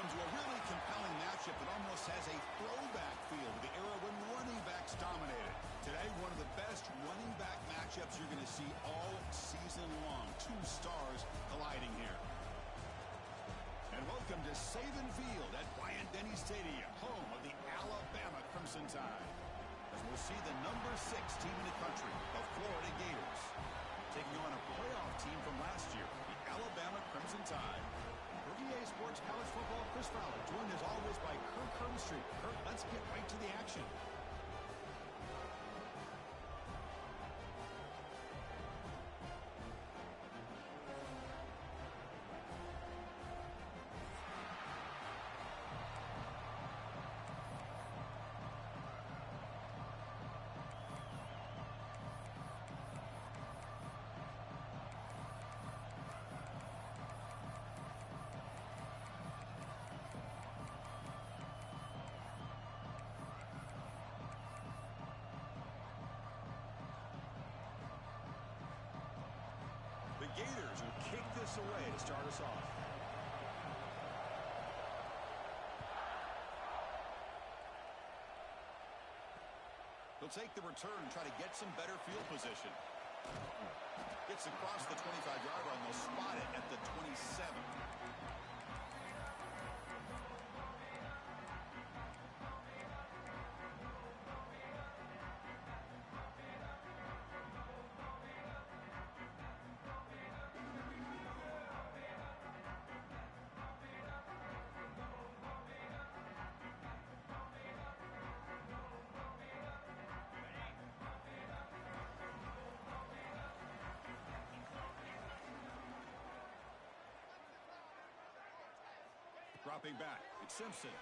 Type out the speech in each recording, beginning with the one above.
welcome to a really compelling matchup that almost has a throwback feel to the era when running backs dominated. Today, one of the best running back matchups you're going to see all season long. Two stars colliding here. And welcome to Saban Field at Bryant-Denny Stadium, home of the Alabama Crimson Tide. As we'll see the number 6 team in the country, the Florida Gators, taking on a playoff team from last year, the Alabama Crimson Tide. For EA Sports College Football, Chris Fowler, joined as always by Kirk Hermstreet. Kirk, let's get right to the action. The Gators will kick this away to start us off. He'll take the return and try to get some better field position. Gets across the 25-yard line. They'll spot it at the 27. Dropping back, it's Simpson.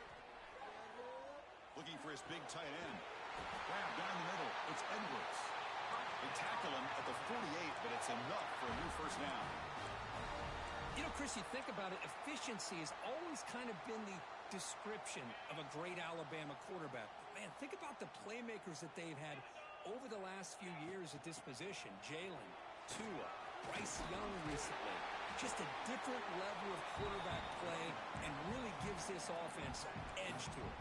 Looking for his big tight end. Grab down the middle, it's Edwards. They tackle him at the 48, but it's enough for a new first down. You know, Chris, you think about it, efficiency has always kind of been the description of a great Alabama quarterback. Man, think about the playmakers that they've had over the last few years at this position. Jalen, Tua, Bryce Young recently. Just a different level of quarterback play and really gives this offense an edge to it.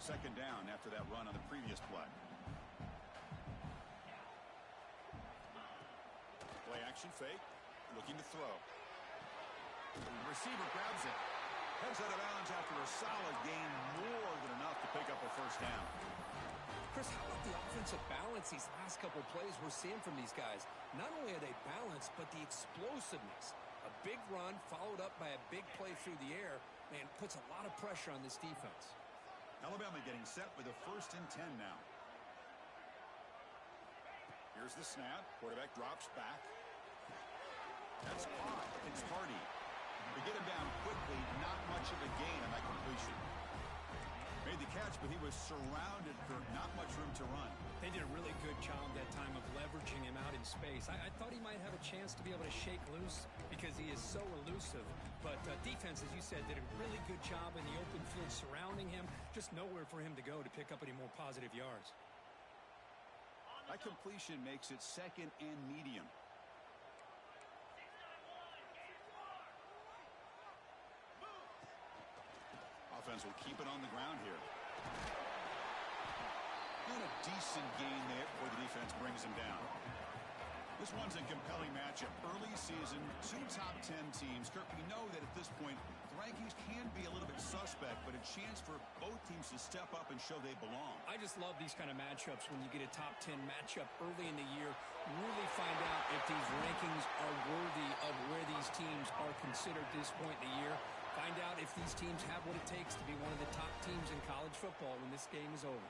Second down after that run on the previous play. Play action fake. Looking to throw. The receiver grabs it. Heads out of bounds after a solid gain, more than enough to pick up a first down. Chris, how about the offensive balance these last couple of plays we're seeing from these guys? Not only are they balanced, but the explosiveness. A big run followed up by a big play through the air, man, puts a lot of pressure on this defense. Alabama getting set with a 1st and 10 now. Here's the snap. Quarterback drops back. That's caught. It's Hardy. To get him down quickly, not much of a gain on that completion. Made the catch, but he was surrounded for not much room to run. They did a really good job that time of leveraging him out in space. I thought he might have a chance to be able to shake loose because he is so elusive. But defense, as you said, did a really good job in the open field surrounding him. Just nowhere for him to go to pick up any more positive yards. That completion makes it 2nd and medium. Offense will keep it on the ground here. And a decent gain there before the defense brings him down. This one's a compelling matchup. Early season, 2 top 10 teams. Kirk, we know that at this point, the rankings can be a little bit suspect, but a chance for both teams to step up and show they belong. I just love these kind of matchups when you get a top 10 matchup early in the year. Really find out if these rankings are worthy of where these teams are considered at this point in the year. Find out if these teams have what it takes to be one of the top teams in college football when this game is over.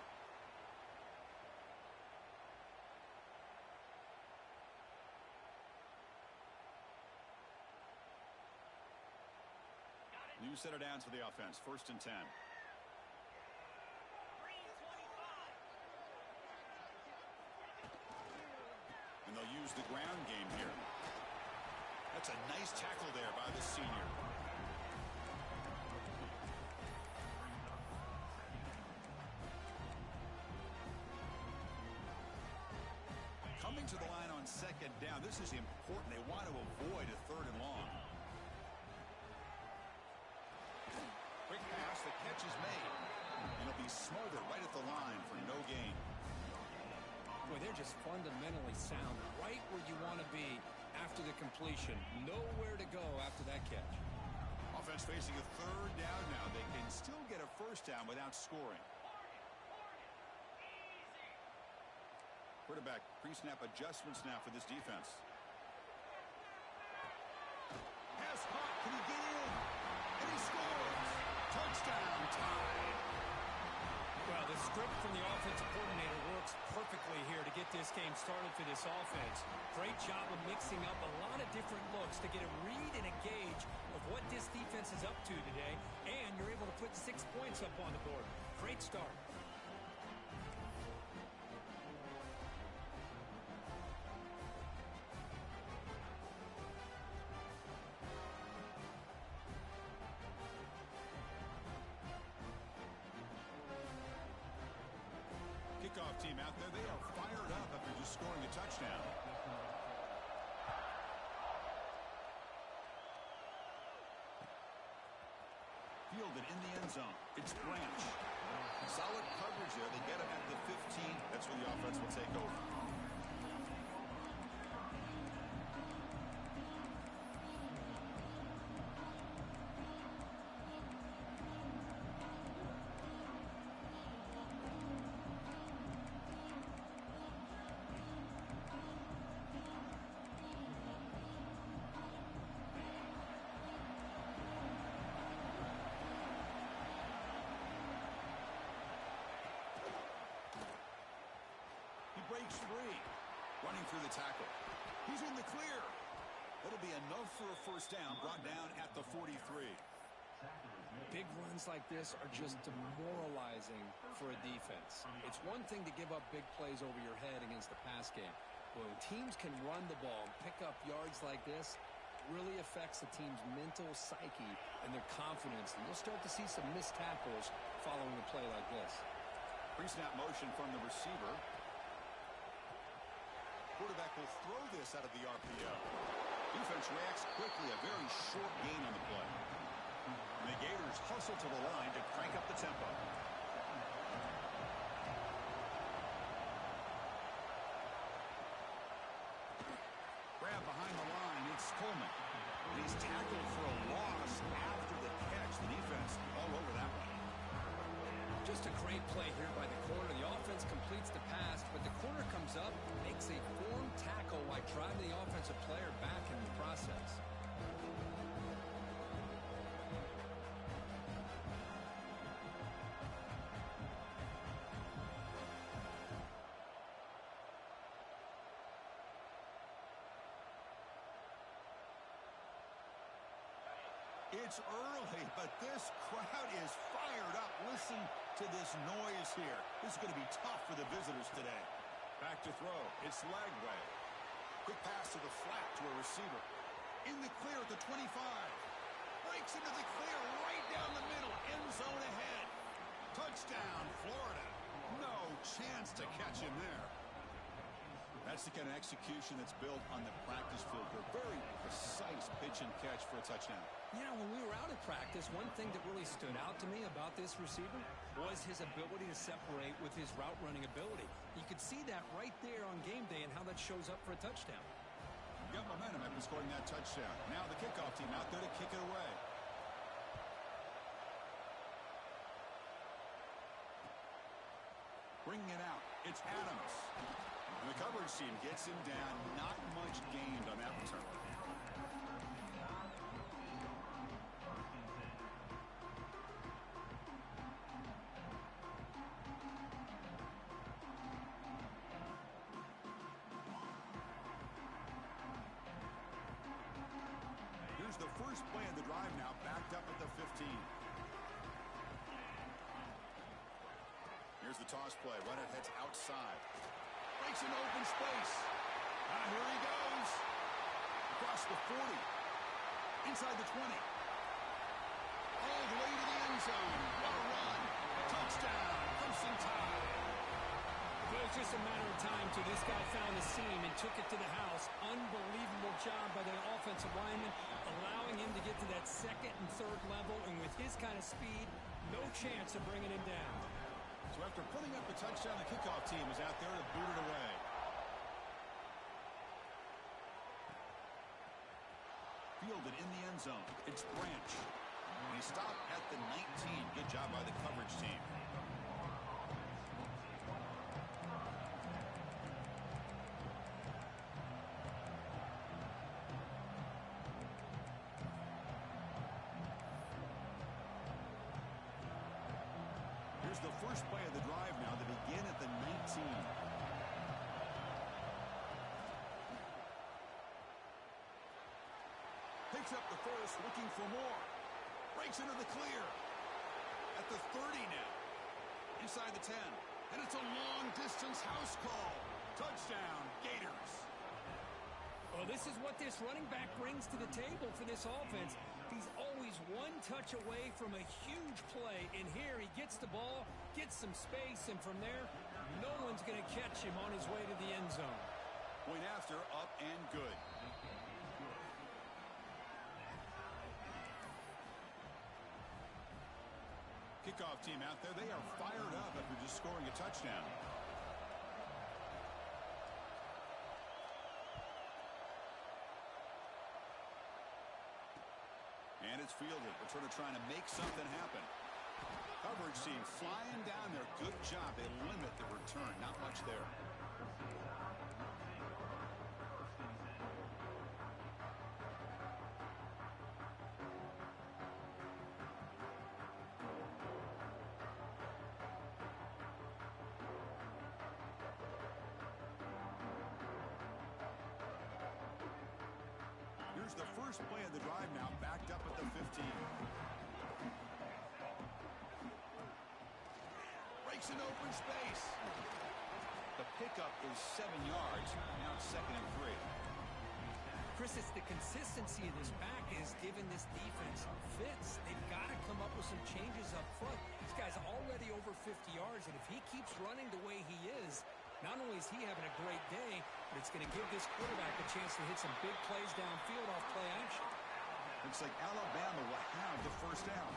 New set of downs for the offense. 1st and 10. And they'll use the ground game here. That's a nice tackle there by the senior. Coming to the line on second down. This is important. They want to avoid a third and long. Quick pass. The catch is made. And it'll be smothered right at the line for no gain. Boy, they're just fundamentally sound right where you want to be after the completion. Nowhere to go after that catch. Offense facing a third down now. They can still get a first down without scoring. Quarterback pre-snap adjustments now for this defense. Pass hot. Can he get in? And he scores. Touchdown time. Well, the script from the offensive coordinator works perfectly here to get this game started for this offense. Great job of mixing up a lot of different looks to get a read and a gauge of what this defense is up to today, and you're able to put 6 points up on the board. Great start. Kickoff team out there. They are fired up after just scoring a touchdown. Fielded in the end zone. It's Branch. Solid coverage there. They get him at the 15. That's where the offense will take over. Breaks free. Running through the tackle. He's in the clear. That'll be enough for a first down. Brought down at the 43. Big runs like this are just demoralizing for a defense. It's one thing to give up big plays over your head against the pass game. But when teams can run the ball and pick up yards like this, it really affects the team's mental psyche and their confidence. And you'll start to see some missed tackles following a play like this. Pre-snap motion from the receiver. Quarterback will throw this out of the RPO. Defense reacts quickly. A very short gain on the play. And the Gators hustle to the line to crank up the tempo. Grab behind the line. It's Coleman. And he's tackled for a loss after the catch. The defense all over that one. Just a great play here by the corner. The offense completes the pass, but the corner comes up, makes a form tackle while driving the offensive player back in the process. It's early, but this crowd is fired up. Listen to this noise here. This is going to be tough for the visitors today. Back to throw. It's Lagway. Quick pass to the flat to a receiver. In the clear at the 25. Breaks into the clear right down the middle. End zone ahead. Touchdown, Florida. No chance to catch him there. That's the kind of execution that's built on the practice field. A very precise pitch and catch for a touchdown. You know, when we were out at practice, one thing that really stood out to me about this receiver was his ability to separate with his route running ability. You could see that right there on game day and how that shows up for a touchdown. Got momentum after scoring that touchdown. Now the kickoff team out there to kick it away. Bringing it out. It's Adams. And the coverage team gets him down. Not much gained on that return. Here's the first play of the drive now, backed up at the 15. Here's the toss play. Runner heads outside. Breaks into open space. Here he goes. Across the 40. Inside the 20. All the way to the end zone. What a run. Touchdown. Crimson Tide. Well, it was just a matter of time till this guy found a seam and took it to the house. Unbelievable job by the offensive lineman, allowing him to get to that second and third level. And with his kind of speed, no chance of bringing him down. So after putting up a touchdown, the kickoff team is out there to boot it away. Fielded in the end zone. It's Branch. And he stopped at the 19. Good job by the coverage team. Here's the first play of the drive now to begin at the 19. Picks up the first, looking for more. Breaks into the clear. At the 30 now. Inside the 10. And it's a long-distance house call. Touchdown, Gators. Well, this is what this running back brings to the table for this offense. He's always one touch away from a huge play. And here he gets the ball, gets some space, and from there, no one's going to catch him on his way to the end zone. Point after, up and good. Kickoff team out there. They are fired up after just scoring a touchdown. And it's fielded. They're sort of trying to make something happen. Coverage team flying down there. Good job. They limit the return. Not much there. Here's the first play of the drive now, backed up at the 15. Breaks an open space. The pickup is 7 yards. Now it's 2nd and 3. Chris, it's the consistency of this back is giving this defense fits. They've got to come up with some changes up front. This guy's already over 50 yards, and if he keeps running the way he is, not only is he having a great day, but it's going to give this quarterback a chance to hit some big plays downfield off play action. Looks like Alabama will have the first down.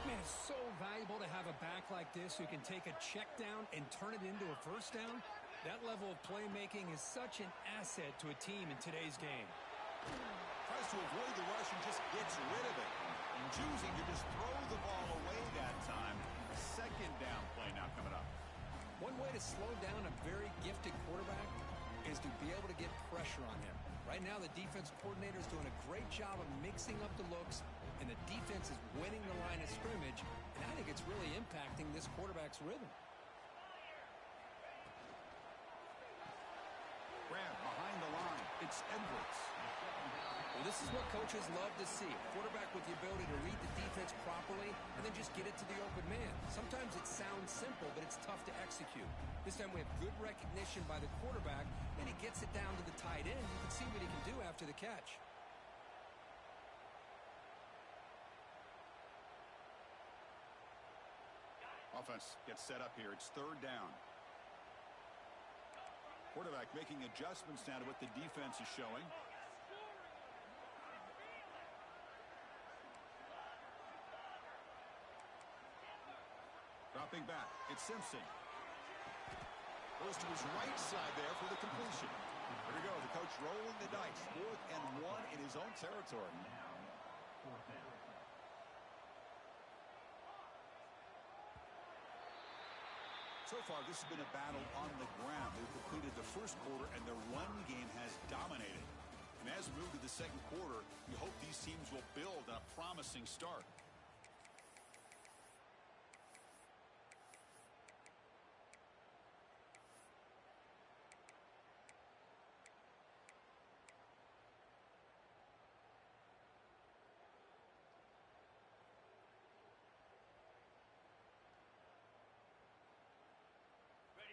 Man, it's so valuable to have a back like this who can take a check down and turn it into a first down. That level of playmaking is such an asset to a team in today's game. Tries to avoid the rush and just gets rid of it. And choosing to just throw the ball away that time. Second down play now coming up. One way to slow down a very gifted quarterback is to be able to get pressure on him. Right now, the defense coordinator is doing a great job of mixing up the looks, and the defense is winning the line of scrimmage, and I think it's really impacting this quarterback's rhythm. Grab behind the line. It's Edwards. Well, this is what coaches love to see. A quarterback with the ability to read the defense properly and then just get it to the open man. Sometimes it sounds simple, but it's tough to execute. This time we have good recognition by the quarterback, and he gets it down to the tight end. You can see what he can do after the catch. Offense gets set up here. It's 3rd down. Quarterback making adjustments now to what the defense is showing. Dropping back. It's Simpson. Goes to his right side there for the completion. Here we go. The coach rolling the dice. 4th and 1 in his own territory. So far, this has been a battle on the ground. They've completed the first quarter, and the run game has dominated. And as we move to the second quarter, we hope these teams will build on a promising start.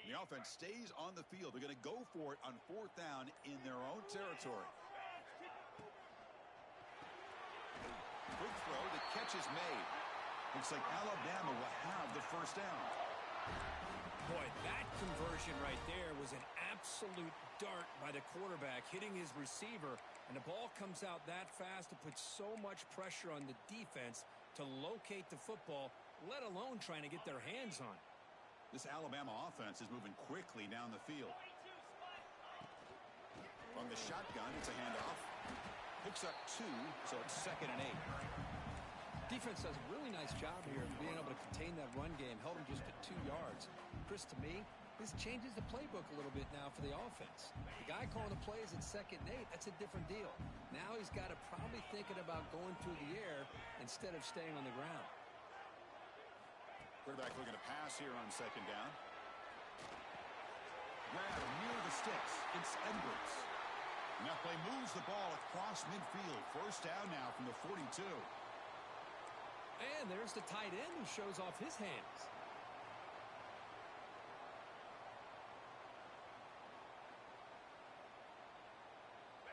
The offense stays on the field. They're going to go for it on 4th down in their own territory. Quick throw. The catch is made. Looks like Alabama will have the first down. Boy, that conversion right there was an absolute dart by the quarterback, hitting his receiver, and the ball comes out that fast. It puts so much pressure on the defense to locate the football, let alone trying to get their hands on it. This Alabama offense is moving quickly down the field. From the shotgun, it's a handoff. Picks up 2, so it's 2nd and 8. Defense does a really nice job here of being able to contain that run game. Held him just at 2 yards. Chris, to me, this changes the playbook a little bit now for the offense. The guy calling the plays at 2nd and 8, that's a different deal. Now he's got to probably thinking about going through the air instead of staying on the ground. Quarterback looking to pass here on 2nd down. Grab near the sticks. It's Edwards. And that play moves the ball across midfield. 1st down now from the 42. And there's the tight end who shows off his hands.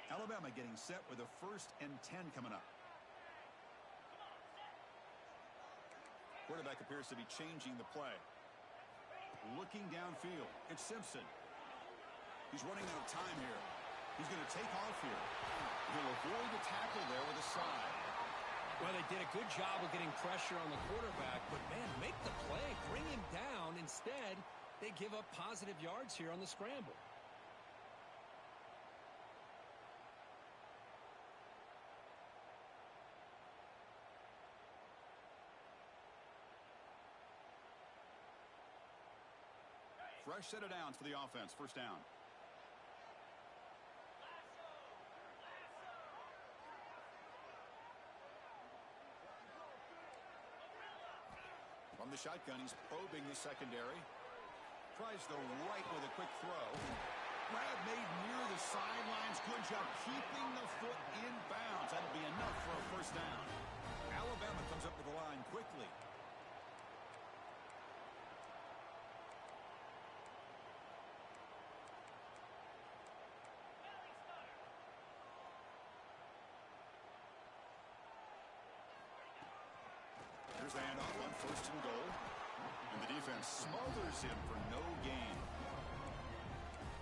Alabama getting set with a 1st and 10 coming up. Quarterback appears to be changing the play. Looking downfield. It's Simpson. He's running out of time here. He's going to take off here. He'll avoid the tackle there with a slide. Well, they did a good job of getting pressure on the quarterback, but, man, make the play. Bring him down. Instead, they give up positive yards here on the scramble. Fresh set of downs for the offense. 1st down. From the shotgun, he's probing the secondary. Tries the right with a quick throw. Grab made near the sidelines. Good job keeping the foot in bounds. That'll be enough for a 1st down. Alabama comes up to the line quickly. Here's the handoff on 1st and goal. And the defense smothers him for no gain.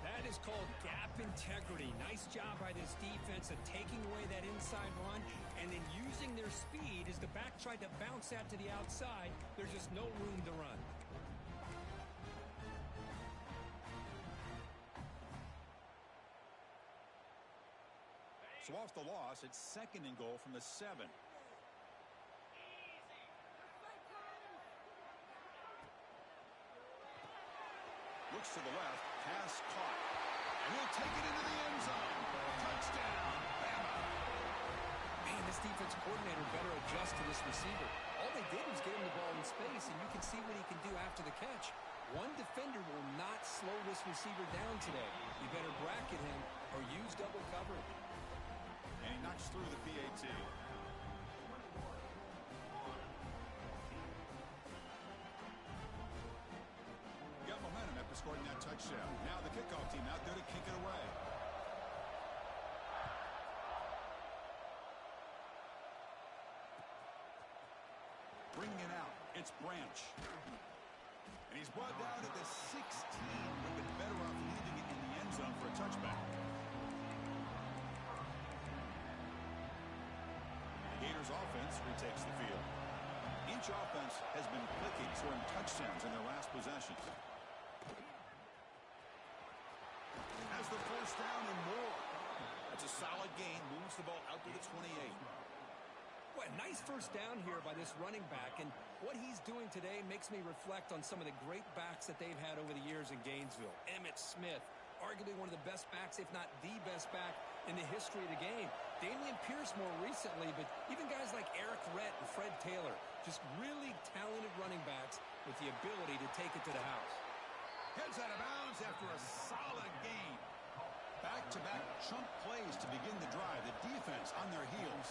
That is called gap integrity. Nice job by this defense of taking away that inside run and then using their speed as the back tried to bounce that to the outside. There's just no room to run. So off the loss, it's 2nd and goal from the 7. Looks to the left, pass caught. And he'll take it into the end zone. Touchdown, Bama. Man, this defense coordinator better adjust to this receiver. All they did was get him the ball in space, and you can see what he can do after the catch. One defender will not slow this receiver down today. You better bracket him or use double coverage. And he knocks through the PAT. Got momentum after scoring that touchdown. Now the kickoff team out there to kick it away. Bringing it out, it's Branch. And he's brought down at the 16. Would have been better off leaving it in the end zone for a touchback. The Gators offense retakes the field. Each offense has been clicking, scoring touchdowns in their last possessions. Has the 1st down and more. That's a solid gain. Moves the ball out to the 28. Well, nice 1st down here by this running back, and what he's doing today makes me reflect on some of the great backs that they've had over the years in Gainesville. Emmitt Smith, arguably one of the best backs, if not the best back in the history of the game. Damian Pierce more recently, but even guys like Eric Rett and Fred Taylor, just really talented running backs with the ability to take it to the house. Heads out of bounds after a solid game. Back-to-back chunk plays to begin the drive. The defense on their heels.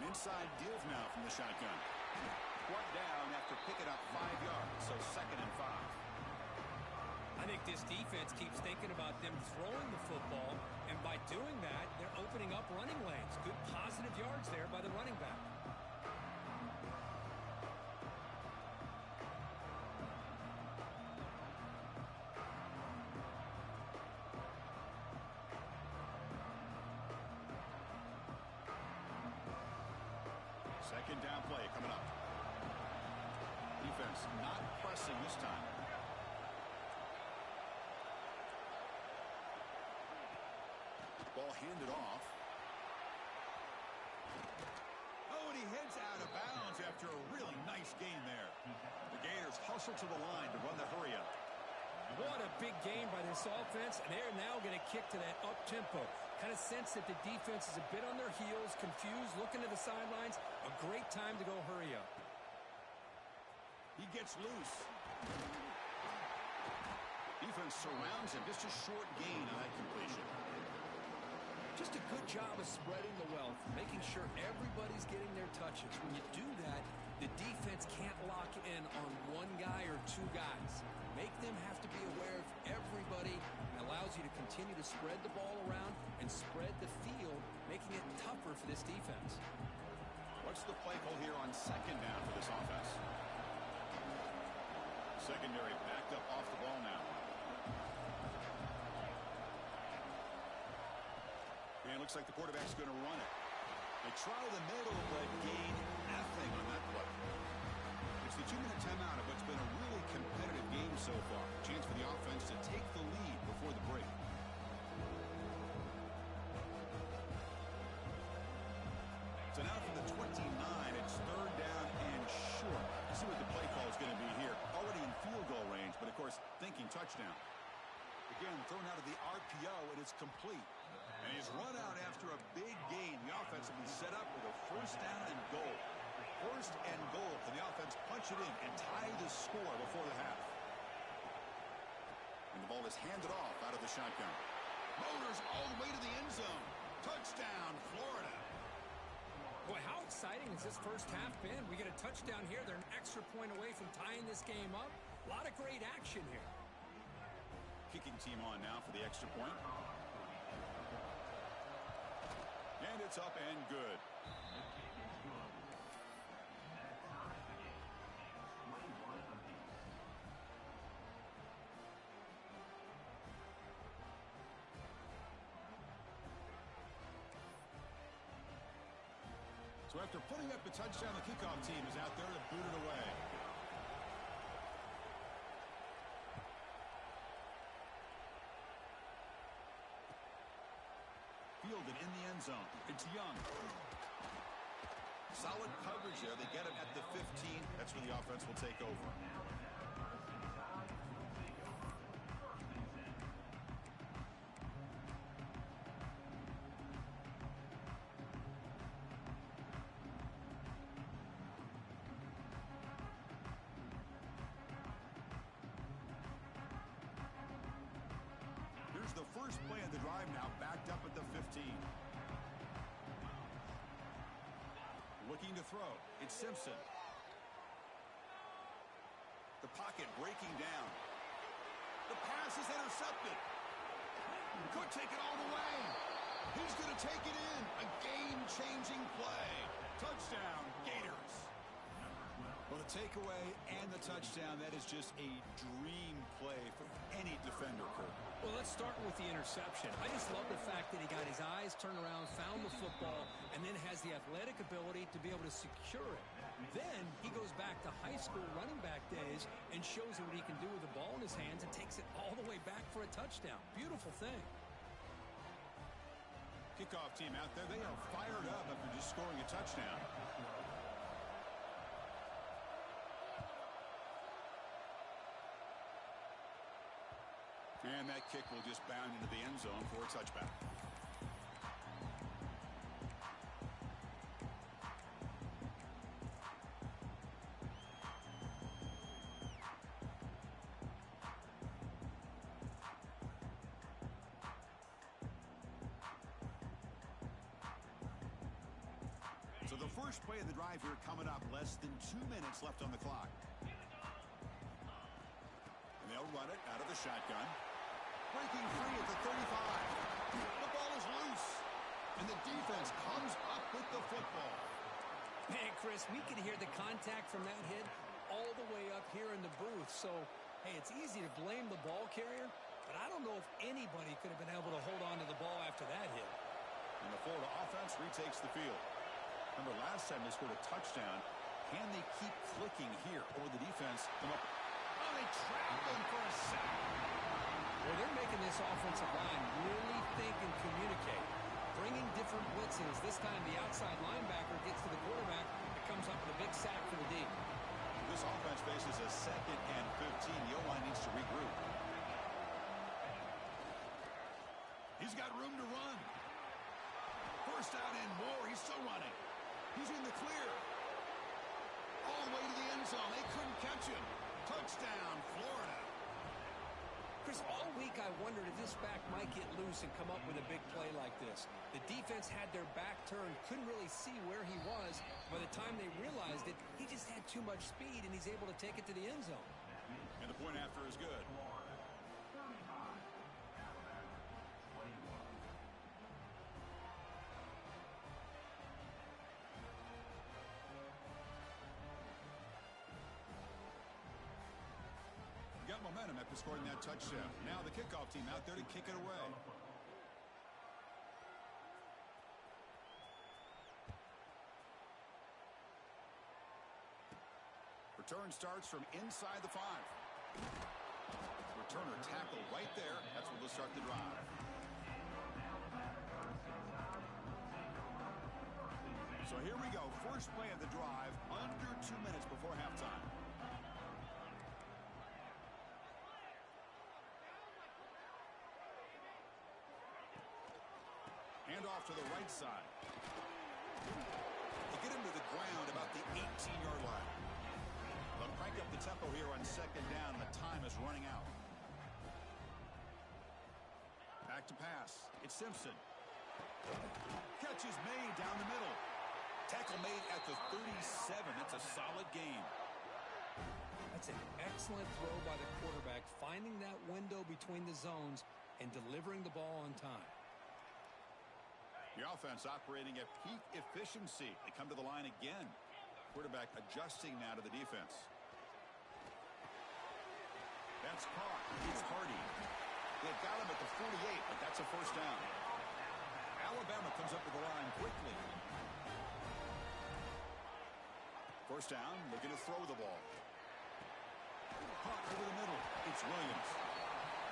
An inside deal now from the shotgun. Brought down after picking up 5 yards, so 2nd and 5. I think this defense keeps thinking about them throwing the football, and by doing that, they're opening up running lanes. Good positive yards there by the running back. Second down play coming up. Defense not pressing this time. Ball handed off. Oh, and he heads out of bounds after a really nice gain there. The Gators hustle to the line to run the hurry up. What a big game by this offense, and they're now going to kick to that up-tempo. Kind of sense that the defense is a bit on their heels, confused, looking to the sidelines. A great time to go hurry up. He gets loose. Defense surrounds him. Just a short gain on that completion. Just a good job of spreading the wealth, making sure everybody's getting their touches. When you do that, the defense can't lock in on one guy or two guys. Make them have to be aware of everybody. It allows you to continue to spread the ball around and spread the field, making it tougher for this defense. What's the play call here on second down for this offense? Secondary backed up off the ball now. And it looks like the quarterback's going to run it. They try the middle, but gain nothing on that play. It's the 2-minute timeout of what's been a really competitive game so far. Chance for the offense to take the lead before the break. So now from the 29, it's third down and short. Let's see what the play call is going to be here. Already in field goal range, but of course thinking touchdown. Again, thrown out of the RPO, and it's complete. And he's run out after a big gain. The offense will be set up with a first down and goal. First and goal. Can the offense punch it in and tie the score before the half? And the ball is handed off out of the shotgun. Motors all the way to the end zone. Touchdown, Florida. Boy, how exciting has this first half been? We get a touchdown here. They're an extra point away from tying this game up. A lot of great action here. Kicking team on now for the extra point. And it's up and good. So after putting up the touchdown, the kickoff team is out there to boot it away. Fielded in the end zone. It's Young. Solid coverage there. They get him at the 15. That's where the offense will take over. Here's the first play of the drive now, backed up at the 15. Looking to throw. It's Simpson. The pocket breaking down. The pass is intercepted. Could take it all the way. He's going to take it in. A game-changing play. Touchdown, Gators. Well, the takeaway and the touchdown, that is just a dream play for any defender, Kurt. Well, let's start with the interception. I just love the fact that he got his eyes turned around, found the football, and then has the athletic ability to be able to secure it. Then he goes back to high school running back days and shows you what he can do with the ball in his hands and takes it all the way back for a touchdown. Beautiful thing. Kickoff team out there, they are fired up after just scoring a touchdown. And that kick will just bound into the end zone for a touchback. So the first play of the drive here coming up, less than 2 minutes left on the clock. And they'll run it out of the shotgun. Breaking free at the 35. The ball is loose. And the defense comes up with the football. Man, Chris, we could hear the contact from that hit all the way up here in the booth. So, hey, it's easy to blame the ball carrier, but I don't know if anybody could have been able to hold on to the ball after that hit. And the Florida offense retakes the field. Remember last time they scored a touchdown. Can they keep clicking here? Or the defense come up? Oh, they trap them for a sack. Well, they're making this offensive line really think and communicate. Bringing different blitzes. This time the outside linebacker gets to the quarterback. It comes up with a big sack for the D. This offense faces a 2nd and 15. The O-line needs to regroup. He's got room to run. First out and more. He's still running. He's in the clear. All the way to the end zone. They couldn't catch him. Touchdown, Florida. Chris, all week I wondered if this back might get loose and come up with a big play like this. The defense had their back turned, couldn't really see where he was. By the time they realized it, he just had too much speed, and he's able to take it to the end zone. And the point after is good. Got momentum after scoring that touchdown. Now the kickoff team out there to kick it away. Return starts from inside the 5. Returner tackle right there. That's what will start the drive. So here we go. First play of the drive under 2 minutes before halftime. Hand off to the right side. They get him to the ground about the 18-yard line. They'll crank up the tempo here on 2nd down. The time is running out. Back to pass. It's Simpson. Catch is made down the middle. Tackle made at the 37. That's a solid gain. That's an excellent throw by the quarterback, finding that window between the zones and delivering the ball on time. The offense operating at peak efficiency. They come to the line again. Quarterback adjusting now to the defense. That's caught. It's Hardy. They've got him at the 48, but that's a first down. Alabama comes up to the line quickly. First down, looking to throw the ball. Caught over the middle. It's Williams.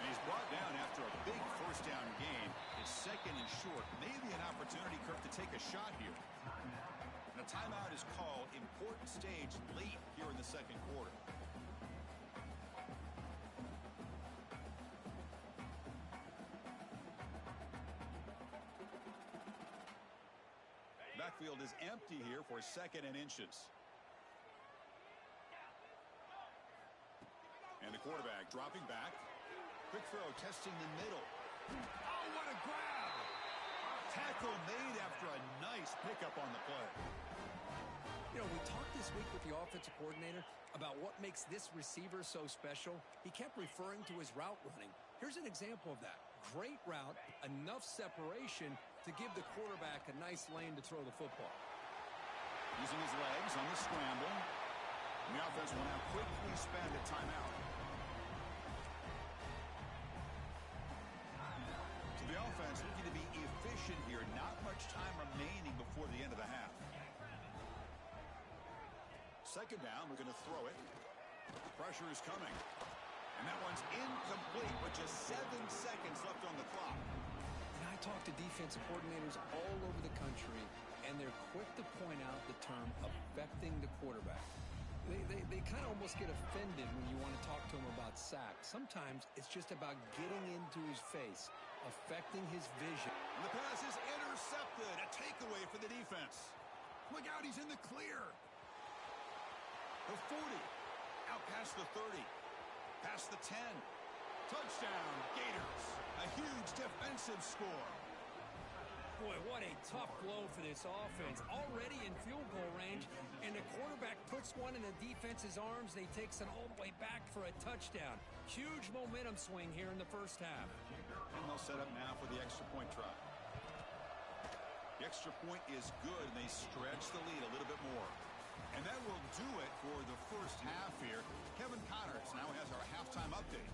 And he's brought down after a big first down gain. It's 2nd and short. Maybe an opportunity, Kirk, to take a shot here. And a timeout is called. Important stage late here in the 2nd quarter. Backfield is empty here for 2nd and inches. And the quarterback dropping back. Quick throw, testing the middle. Oh, what a grab! Tackle made after a nice pickup on the play. You know, we talked this week with the offensive coordinator about what makes this receiver so special. He kept referring to his route running. Here's an example of that. Great route, enough separation to give the quarterback a nice lane to throw the football. Using his legs on the scramble. And the offense will now quickly spend a timeout. So the offense looking to be efficient here. Not much time remaining before the end of the half. 2nd down, we're going to throw it. Pressure is coming. And that one's incomplete with just 7 seconds left on the clock. And I talk to defensive coordinators all over the country, and they're quick to point out the term affecting the quarterback. They kind of almost get offended when you want to talk to them about sacks. Sometimes it's just about getting into his face, affecting his vision. And the pass is intercepted. A takeaway for the defense. Look out, he's in the clear. The 40. Out past the 30. Past the 10. Touchdown, Gators. A huge defensive score. Boy, what a tough blow for this offense. Already in field goal range, and the quarterback puts one in the defense's arms, and he takes it all the way back for a touchdown. Huge momentum swing here in the first half. And they'll set up now for the extra point try. The extra point is good, and they stretch the lead a little bit more. And that will do it for the first half here. Kevin Connors now has our halftime update.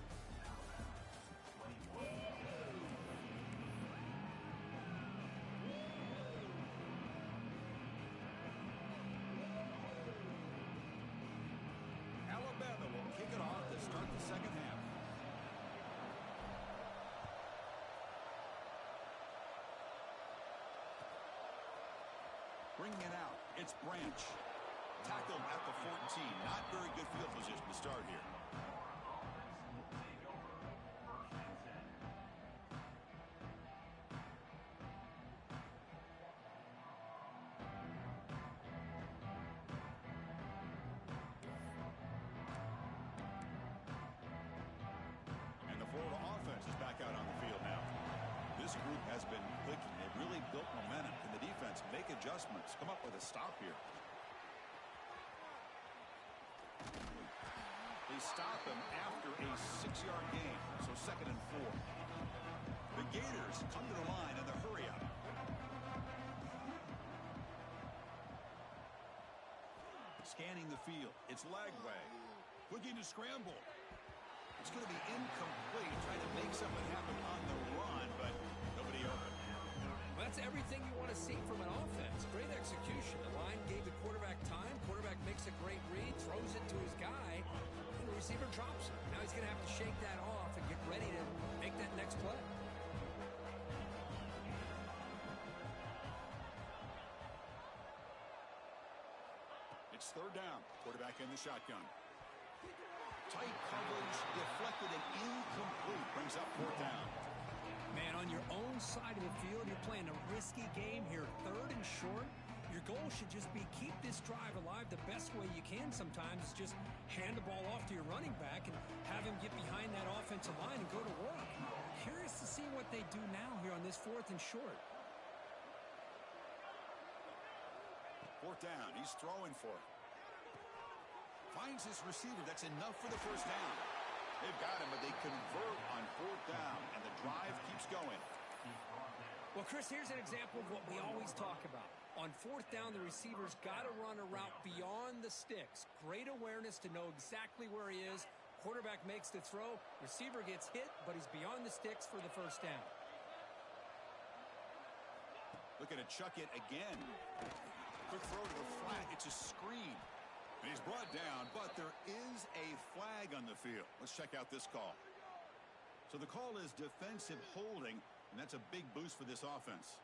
start the second half. Bringing it out, it's Branch. Tackled at the 14. Not very good field position to start here. And the Florida offense is back out on the field now. This group has been clicking. They've really built momentum. Can the defense make adjustments? Come up with a stop here. They stop him after a 6-yard gain, so 2nd and 4. The Gators come to the line in the hurry-up. Scanning the field. It's Lagway. Looking to scramble. It's going to be incomplete. Trying to make something happen on the run, but nobody open. Well, that's everything you want to see from an offense. Great execution. The line gave the quarterback time. Quarterback makes a great read, throws it to his guy, and the receiver drops it. Now he's going to have to shake that off and get ready to make that next play. It's 3rd down. Quarterback in the shotgun. Tight coverage, deflected and incomplete. Brings up 4th down. Man, on your own side of the field, you're playing a risky game here. 3rd and short. Your goal should just be keep this drive alive the best way you can sometimes. Is just hand the ball off to your running back and have him get behind that offensive line and go to work. Curious to see what they do now here on this 4th and short. 4th down. He's throwing for it. Finds his receiver. That's enough for the 1st down. They've got him, but they convert on 4th down, and the drive keeps going. Well, Chris, here's an example of what we always talk about. On 4th down, the receiver's got to run a route beyond the sticks. Great awareness to know exactly where he is. Quarterback makes the throw. Receiver gets hit, but he's beyond the sticks for the 1st down. Looking to chuck it again. Quick throw to the flat. It's a screen. And he's brought down, but there is a flag on the field. Let's check out this call. So the call is defensive holding, and that's a big boost for this offense.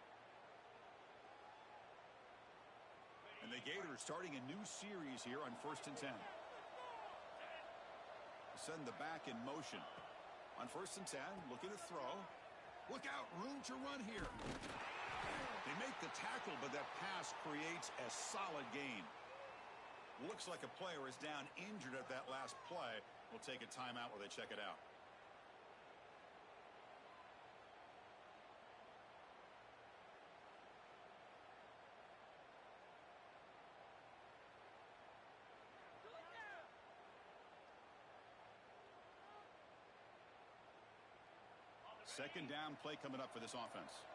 And the Gators starting a new series here on 1st and 10. Send the back in motion. On 1st and 10, looking to throw. Look out, room to run here. They make the tackle, but that pass creates a solid gain. Looks like a player is down injured at that last play. We'll take a timeout while they check it out. Second down play coming up for this offense.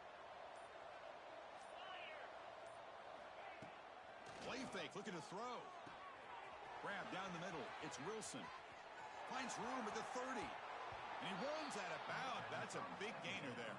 Play fake, looking to throw. Grab down the middle. It's Wilson. Finds room at the 30. And he runs out of bounds. That's a big gainer there.